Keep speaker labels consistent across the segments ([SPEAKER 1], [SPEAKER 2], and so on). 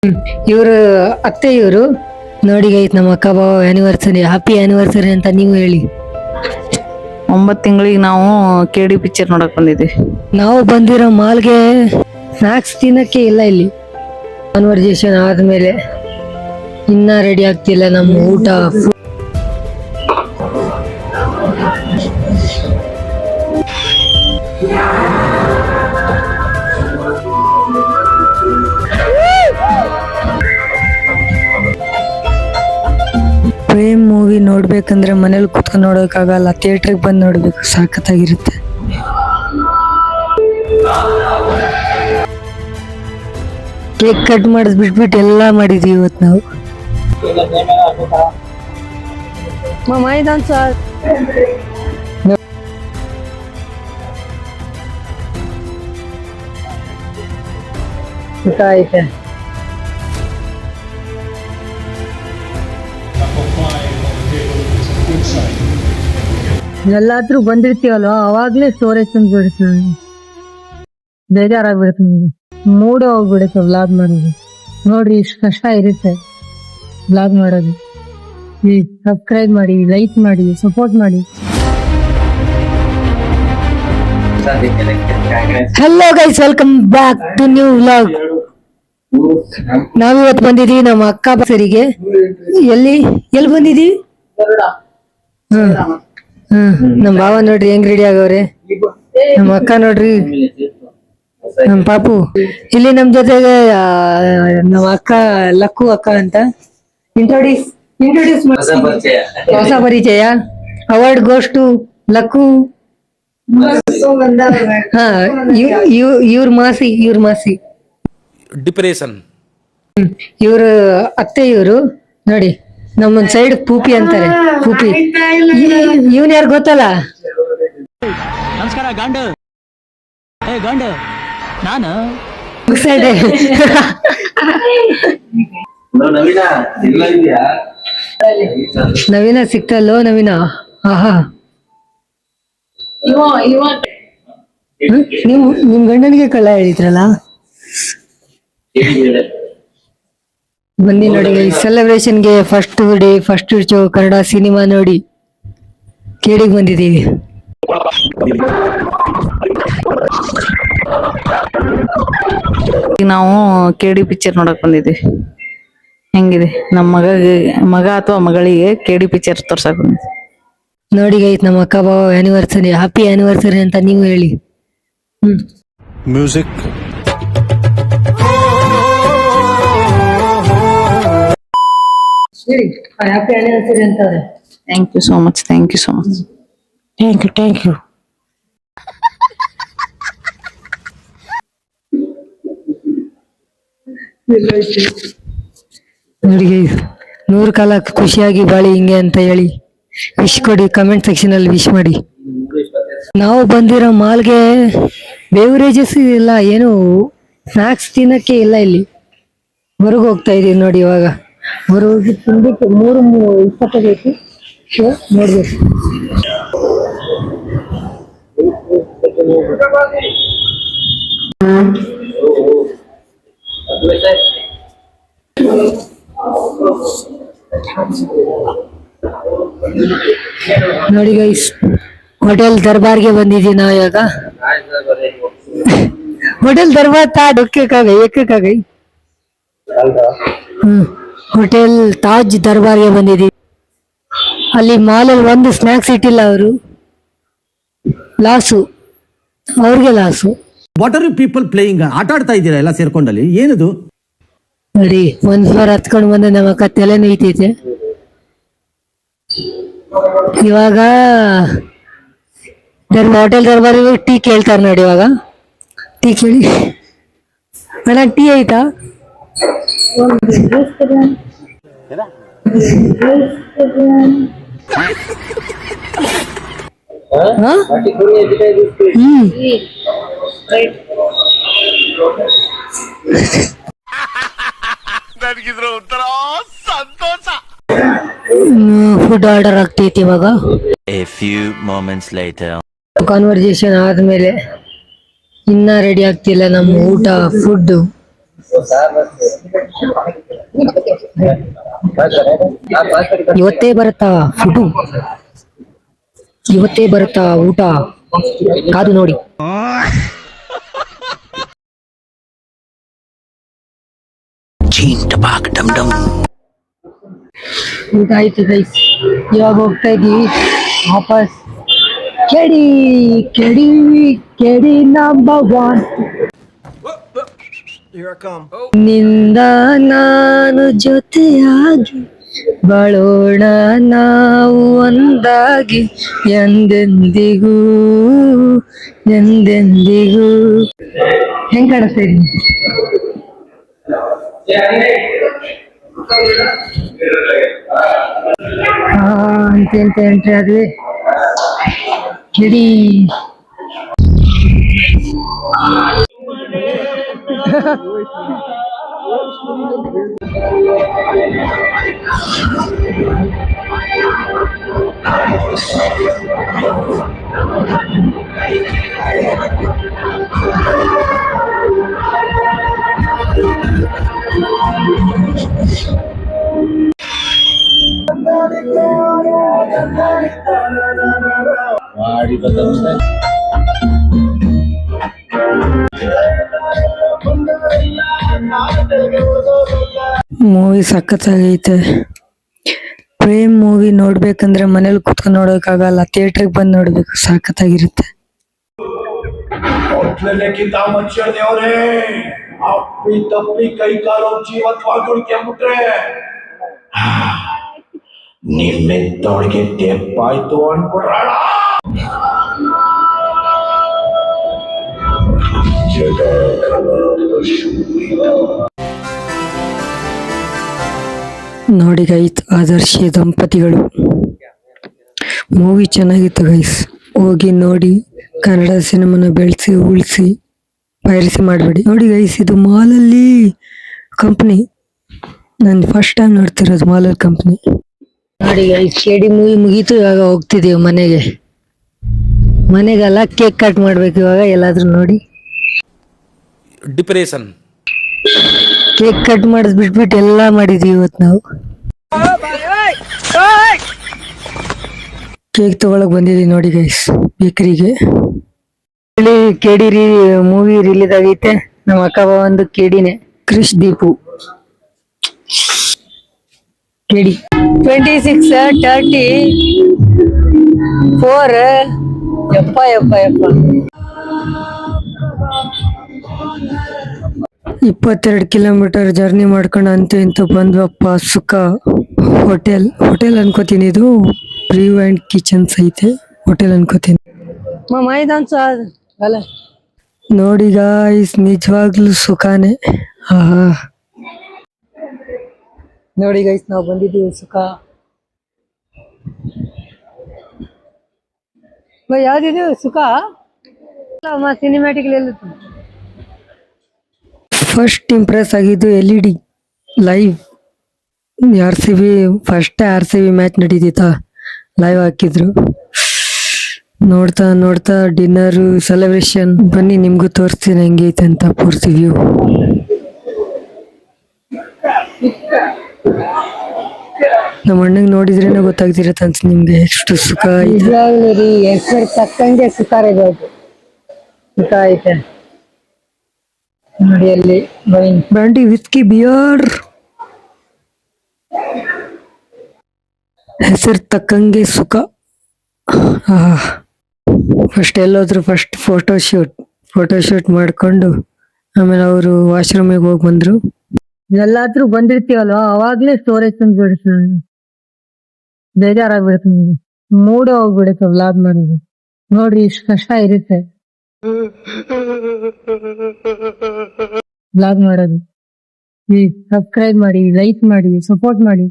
[SPEAKER 1] ಇವರು ಅತ್ತೆ ಇವರು ನೋಡಿ ಗೈಸ್, ನಮ್ಮ ಅಕ್ಕ ಬಾವ ಆನಿವರ್ಸರಿ, ಹ್ಯಾಪಿ ಆನಿವರ್ಸರಿ ಅಂತ ನೀವು ಹೇಳಿ.
[SPEAKER 2] 9 ತಿಂಗಳಿಗೆ ನಾವು KD ಪಿಕ್ಚರ್ ನೋಡಕ್ ಬಂದಿದ್ವಿ.
[SPEAKER 1] ನಾವು ಬಂದಿರೋ ಮಾಲ್ಗೆ ಸ್ನಾಕ್ಸ್ ತಿನ್ನಕ್ಕೆ ಇಲ್ಲ. ಇಲ್ಲಿ ಕಾನ್ವರ್ಜೇಷನ್ ಆದ್ಮೇಲೆ ಇನ್ನ ರೆಡಿ ಆಗ್ತಿಲ್ಲ ನಮ್ಮ ಊಟ. ಪ್ರೇಮ್ ಮೂವಿ ನೋಡ್ಬೇಕಂದ್ರೆ ಮನೇಲಿ ಕುತ್ಕೊಂಡು ನೋಡೋಕ್ಕಾಗಲ್ಲ, ಥಿಯೇಟ್ರಿಗೆ ಬಂದು ನೋಡ್ಬೇಕು, ಸಾಕತ್ತಾಗಿರುತ್ತೆ. ಕೇಕ್ ಕಟ್ ಮಾಡಿದ್ ಬಿಟ್ಬಿಟ್ಟು ಎಲ್ಲ ಮಾಡಿದ್ವಿ ಇವತ್ತು ನಾವು. ಊಟ ಐತೆ. ಎಲ್ಲಾದ್ರೂ ಬಂದಿರ್ತೀವಲ್ವಾ, ಅವಾಗ್ಲೇ ಸ್ಟೋರೇಜ್ ತಂದು ಬಿಡುತ್ತೆ, ಬೇಜಾರಾಗ್ಬಿಡುತ್ತೆ, ನಮ್ಗೆ ಮೂಡ ಹೋಗ್ಬಿಡುತ್ತೆ ವ್ಲಾಗ್ ಮಾಡೋದು. ನೋಡ್ರಿ ಇಷ್ಟು ಕಷ್ಟ ಇರುತ್ತೆ ವ್ಲಾಗ್ ಮಾಡೋದು. ಪ್ಲೀಸ್ ಸಬ್ಸ್ಕ್ರೈಬ್ ಮಾಡಿ, ಲೈಕ್ ಮಾಡಿ, ಸಪೋರ್ಟ್ ಮಾಡಿ. Hello guys, welcome back to new vlog. ನಾವಿವತ್ತು ಬಂದಿದೀವಿ ನಮ್ಮ ಅಕ್ಕ ಬಸರಿಗೆ. ಎಲ್ಲಿ ಬಂದಿದೀವಿ? ನಮ್ ಭಾವ ನೋಡ್ರಿ ಹೆಂಗ್ ರೆಡಿ ಆಗವ್ರೆ. ನಮ್ಮ ಅಕ್ಕ ನೋಡ್ರಿ, ನಮ್ ಪಾಪು. ಇಲ್ಲಿ ನಮ್ ಜೊತೆಗೆ ನಮ್ಮ ಅಕ್ಕ ಲಕ್ಕು ಅಕ್ಕ ಅಂತ. ಇಂಟ್ರೊಡ್ಯೂಸ್ ಹೊಸ ಪರಿಚಯ. Award goes to Lakku. ಹಾ, ಇವ್ರ ಮಾಸಿ
[SPEAKER 3] ಡಿಪ್ರೆಷನ್.
[SPEAKER 1] ಇವ್ರ ಅತ್ತೆ ಇವರು ನೋಡಿ, ನಮ್ಮೊಂದ್ ಸೈಡ್ ಪೂಪಿ ಅಂತಾರೆ. ಪೂಪಿ ಇವನ್ ಯಾರು ಗೊತ್ತಲ್ಲ?
[SPEAKER 4] ನಮಸ್ಕಾರ ಗಂಡು. ನಾನು
[SPEAKER 1] ಸೈಡ್ ನವೀನ ಸಿಕ್ತಲ್ಲೋ ನವೀನ. ಆಹಾ, ನೀವು ನಿಮ್ ಗಂಡನಿಗೆ ಕಳ್ಳ ಹೇಳಿದ್ರಲ್ಲ. ಬನ್ನಿ ನೋಡಿ ಸೆಲೆಬ್ರೇಷನ್ಗೆ first day first show Kannada cinema ನೋಡಿ ಕೇಳಿಗೆ ಬಂದಿದ್ದೀವಿ.
[SPEAKER 2] ನಾವು KD ಪಿಕ್ಚರ್ ನೋಡಕ್ ಬಂದಿದ್ವಿ. ಹೆಂಗಿದೆ ನಮ್ಮ ಮಗ ಅಥವಾ ಮಗಳಿಗೆ KD ಪಿಕ್ಚರ್ ತೋರ್ಸಕ್ ಬಂದಿದ್ವಿ.
[SPEAKER 1] ನೋಡಿ ಗೈಸ್, ನಮ್ಮ ಅಕ್ಕ ಬಾವ ಆನಿವರ್ಸರಿ, ಹ್ಯಾಪಿ ಆನಿವರ್ಸರಿ ಅಂತ ನೀವು ಹೇಳಿ.
[SPEAKER 3] ಮ್ಯೂಸಿಕ್.
[SPEAKER 1] ಹ್ಯಾಪಿ ಆನಿವರ್ಸರಿ ಅಂತಾರೆ.
[SPEAKER 2] Thank you so much. Thank you.
[SPEAKER 1] ನೋಡಿ ಗೈಸ್, 100 ಕಾಲ ಖುಷಿಯಾಗಿ ಬಾಳಿ ಹಿಂಗೆ ಅಂತ ಹೇಳಿ ವಿಶ್ ಕೊಡಿ, ಕಮೆಂಟ್ ಸೆಕ್ಷನ್ ಅಲ್ಲಿ ವಿಶ್ ಮಾಡಿ. ನಾವು ಬಂದಿರೋ ಮಾಲ್ಗೆ ಬೇವರೇಜಸ್ ಇಲ್ಲ, ಏನು ಸ್ನಾಕ್ಸ್ ತಿನ್ನಕ್ಕೆ ಇಲ್ಲ. ಇಲ್ಲಿ ಹೊರಗೆ ಹೋಗ್ತಾ ಇದೀವಿ ನೋಡಿ. ಇವಾಗ ಹೊರಗೆ ತಿನ್ಬಿಟ್ಟು 3:20 ಬೇಕು ನೋಡ್ಬೇಕು. ನೋಡಿ ಗೈಸ್, ಹೋಟೆಲ್ ದರ್ಬಾರ್ಗೆ ಬಂದಿದ್ದೀವಿ ನಾವು ಇವಾಗ. ಹೋಟೆಲ್ ದರ್ಬಾರ್ ಎಕ್ಕಕ್ಕಾಗೈ. ಹೋಟೆಲ್ ತಾಜ್ ದರ್ಬಾರ್ಗೆ ಬಂದಿದ್ದೀವಿ. ಅಲ್ಲಿ ಮಾಲಲ್ಲಿ ಒಂದು ಸ್ನಾಕ್ಸ್ ಇಟ್ಟಿಲ್ಲ ಅವರು. ಲಾಸು, ಅವ್ರಿಗೆ loss.
[SPEAKER 5] What are you people playing? ಆಟ ಆಡ್ತಾ ಇದ್ದೀರಾ ಎಲ್ಲ ಸೇರ್ಕೊಂಡಲ್ಲಿ? ಏನದು
[SPEAKER 1] ನೋಡಿ, ಒಂದ್ ಫ್ಲೋರ್ ಹತ್ಕೊಂಡು ಬಂದ ನಮ್ಮ ಅಕ್ಕ ತಲೆ ನೋಯ್ತೈತೆ. ಇವಾಗ ಹೋಟೆಲ್ ದರ್ಬಾರ್ ಟೀ ಕೇಳ್ತಾರೆ ನೋಡಿ. ಇವಾಗ ಟೀ ಕೇಳಿ, ಅಣ್ಣ ಟೀ ಆಯ್ತಾ?
[SPEAKER 3] ನನಗಿದ್ರ ಒಂಥರ ಸಂತೋಷ.
[SPEAKER 1] ಫುಡ್ ಆರ್ಡರ್ ಆಗ್ತೈತಿ ಇವಾಗ.
[SPEAKER 4] A few moments later.
[SPEAKER 1] Conversation ಆದ್ಮೇಲೆ ಇನ್ನ ರೆಡಿ ಆಗ್ತಿಲ್ಲ ನಮ್ಮ ಊಟ ಫುಡ್. ಇವತ್ತೇ ಬರುತ್ತಾ ಫುಡು, ಇವತ್ತೇ ಬರುತ್ತಾ ಊಟ, ಕಾದು ನೋಡಿ. ಊಟ ಆಯ್ತು ಗೈಸ್, ಇವಾಗ ಹೋಗ್ತಾ ಇದೀವಿ ವಾಪಸ್. ಕೆಡಿ ಕೆಡಿ ಕೆಡಿ ನಂಬರ್ 1 ನಿಂದ ನಾನು ಜೊತೆಯಾಗಿ ಬಾಳೋಣ ನಾವು ಒಂದಾಗಿ ಎಂದೆಂದಿಗೂ ಎಂದೆಂದಿಗೂ. ಹೆಂಗ್ ಕಾಣಿಸ್ತಾ ಇದೀನಿ? ಅಂತ ಎಂಟ್ರಿ ಆದ್ವಿ. ಕಿಡಿ ಮೂವಿ ಸಖತ್ತಾಗೈತೆ. ಪ್ರೇಮ್ ಮೂವಿ ನೋಡ್ಬೇಕಂದ್ರೆ ಮನೇಲಿ ಕುತ್ಕೊಂಡು ನೋಡೋಕ್ಕಾಗಲ್ಲ, ಥಿಯೇಟ್ರಿಗೆ ಬಂದು ನೋಡ್ಬೇಕು, ಸಖತ್ತಾಗಿರುತ್ತೆ.
[SPEAKER 6] ಅಪ್ಪಿ ತಪ್ಪಿ ಕೈ ಕಾಲು ಜೀವತ್ವಾಗಿ ಬಿಟ್ರೆ ನಿಮ್ಮೆತ್ತವಳಿಗೆ ತೆಪ್ಪಾಯ್ತು ಅನ್ಬಿಡ್ರಾಳ.
[SPEAKER 1] ನೋಡಿ ಗೈಸ್, ಆದರ್ಶಿ ದಂಪತಿಗಳು ಮೂವಿ ಚೆನ್ನಾಗಿತ್ತು ಗೈಸ್, ಹೋಗಿ ನೋಡಿ. ಕನ್ನಡ ಸಿನಿಮಾನ ಬೆಳೆಸಿ ಉಳಿಸಿ, ಪೈರಸಿ ಮಾಡಬೇಡಿ. ನೋಡಿ ಗೈಸ್, ಇದು ಮಾಲಲ್ಲಿ ಕಂಪ್ನಿ, ನಾನು ಫಸ್ಟ್ ಟೈಮ್ ನೋಡ್ತಿರೋದು ಮಾಲಲ್ಲಿ ಕಂಪ್ನಿ. ನೋಡಿ ಗೈಸ್, ಕೆಡಿ ಮೂವಿ ಮುಗೀತು, ಇವಾಗ ಹೋಗ್ತಿದೀವಿ ಮನೆಗೆ. ಮನೆಗೆಲ್ಲ ಕೇಕ್ ಕಟ್ ಮಾಡ್ಬೇಕು ಇವಾಗ. ಎಲ್ಲಾದ್ರೂ ನೋಡಿ
[SPEAKER 3] ಡಿಪ್ರೆಷನ್,
[SPEAKER 1] ಕೇಕ್ ಕಟ್ ಮಾಡಿದ್ ಬಿಟ್ಬಿಟ್ಟು ಎಲ್ಲಾ ಮಾಡಿದೀವಿ ಇವತ್ತು ನಾವು. ಕೇಕ್ ತಗೊಳಕ್ ಬಂದಿದೀವಿ ನೋಡಿ ಗೈಸ್ ಬೇಕರಿಗೆ. ಕೆಡಿ ಮೂವಿ ರಿಲೀಸ್ ಆಗೈತೆ. ನಮ್ಮ ಅಕ್ಕ ಒಂದು ಕೆಡಿನೇ, ಕ್ರಿಶ್ ದೀಪು. ಕೆಡಿ 26-34 ಯಪ್ಪ 22 ಕಿಲೋಮೀಟರ್ ಜರ್ನಿ ಮಾಡ್ಕೊಂಡು ಅಂತೂ ಇಂತೂ ಬಂದ್ವಪ್ಪ. ಸುಖ ಹೋಟೆಲ್ ಅನ್ಕೋತೀನಿ, ಇದು ಪ್ರೀವ್ ಅಂಡ್ ಕಿಚನ್ಸ್ ಐತೆ, ಹೋಟೆಲ್ ಅನ್ಕೋತೀನಿ. ನೋಡಿ ಗಾಯ್ಸ್, ನಿಜವಾಗ್ಲೂ ಸುಖಾನೇ. ನೋಡಿ ಗೈಸ್, ನಾವು ಬಂದಿದ್ದೀವಿ ಸುಖ. ಯಾವ್ದಿದು ಸುಖ ಸಿನಿಮ್ಯಾಟಿಕ್. ಫಸ್ಟ್ ಇಂಪ್ರೆಸ್ ಆಗಿದ್ದು LED live. RCB first RCB match ನಡೀತಿತ್ತ, ಲೈವ್ ಹಾಕಿದ್ರು. ನೋಡ್ತಾ ಡಿನ್ನರ್ ಸೆಲೆಬ್ರೇಷನ್. ಬನ್ನಿ ನಿಮ್ಗೂ ತೋರಿಸ್ತೀನಿ ಹೆಂಗೈತೆ ಅಂತ ಪೂರ್ತಿ ವ್ಯೂ. ನಮ್ಮ ಅಣ್ಣಂಗ್ ನೋಡಿದ್ರೇನೆ ಗೊತ್ತಾಗ್ತಿರತ್ತೆ ಅನ್ಸ್ ನಿಮ್ಗೆ ಎಷ್ಟು ಸುಖ ಹೆಸರು ತಕ್ಕಂಗೆ ಸುಖ ಐತೆ ನೋಡಿ. ಅಲ್ಲಿ ಬ್ರಾಂಡಿ, ವಿಸ್ಕಿ, ಬಿಯರ್, ಹೆಸರು ತಕ್ಕಂಗೆ ಸುಖ. ಫಸ್ಟ್ ಎಲ್ಲೋದ್ರು, ಫಸ್ಟ್ ಫೋಟೋಶೂಟ್ ಮಾಡ್ಕೊಂಡು ಆಮೇಲೆ ಅವರು ವಾಶ್ರೂಮಿಗೆ ಹೋಗಿ ಬಂದ್ರು. ಎಲ್ಲಾದ್ರೂ ಬಂದಿರ್ತೀವಲ್ವಾ, ಅವಾಗ್ಲೇ ಸ್ಟೋರೇಜ್ ತಂದ್ಬಿಡುತ್ತೆ, ಬೇಜಾರಾಗ್ಬಿಡುತ್ತೆ ನಿಮ್ಗೆ, ಮೂಡೇ ಹೋಗ್ಬಿಡುತ್ತೆ ವ್ಲಾಗ್ ಮಾಡೋದು. ನೋಡ್ರಿ ಇಷ್ಟು ಕಷ್ಟ ಇರುತ್ತೆ ವ್ಲಾಗ್ ಮಾಡೋದು. ಸಬ್ಸ್ಕ್ರೈಬ್ ಮಾಡಿ, ಲೈಕ್ ಮಾಡಿ, ಸಪೋರ್ಟ್ ಮಾಡಿ.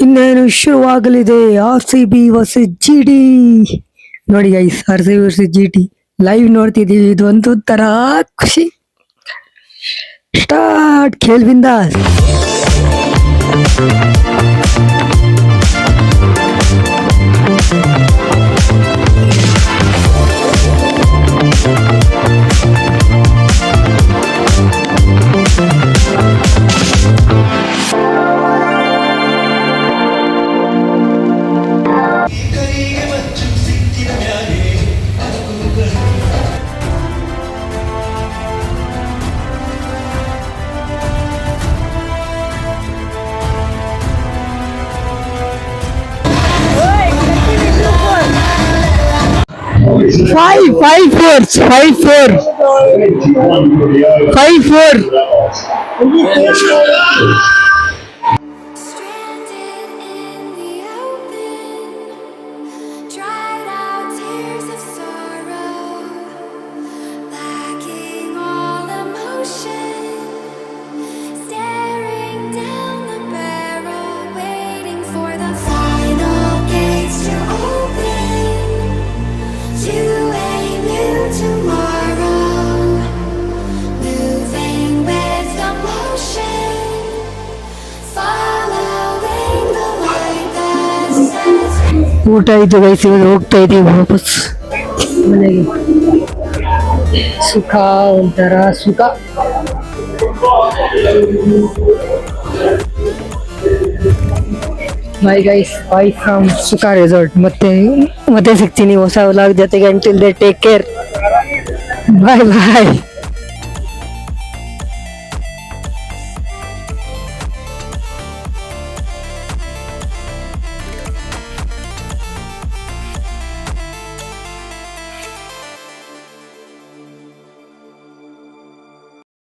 [SPEAKER 1] ಇನ್ನೇನು ಶುರುವಾಗಲಿದೆ RCB vs GD. ನೋಡಿ guys RCB versus GT live ನೋಡ್ತಿದೀವಿ. ಇದೊಂದು ತರ ಖುಷಿ. ಸ್ಟಾರ್ಟ್ ಖೇಲ್ ಬಿಂದಾಸ್. Five four. 5-4.
[SPEAKER 7] Stranded in the open, dried out tears of sorrow, lacking all emotion, staring down the barrel, waiting for the final gates to open to a new tomorrow, moving with emotion, following the light that sets
[SPEAKER 1] ಊಟ ಆಯ್ತು guys, ಇವಾಗ ಹೋಗ್ತಾ ಇದೀವಿ ವಾಪಸ್ ಮನೆಗೆ. ಸುಖ ಒಂಥರ ಸುಖ. Bye guys, bye from Sukha resort. ಮತ್ತೆ ಸಿಗ್ತೀನಿ ಹೊಸ ವ್ಲಾಗ್ ಜೊತೆಗೆ. Until the take care. Bye bye.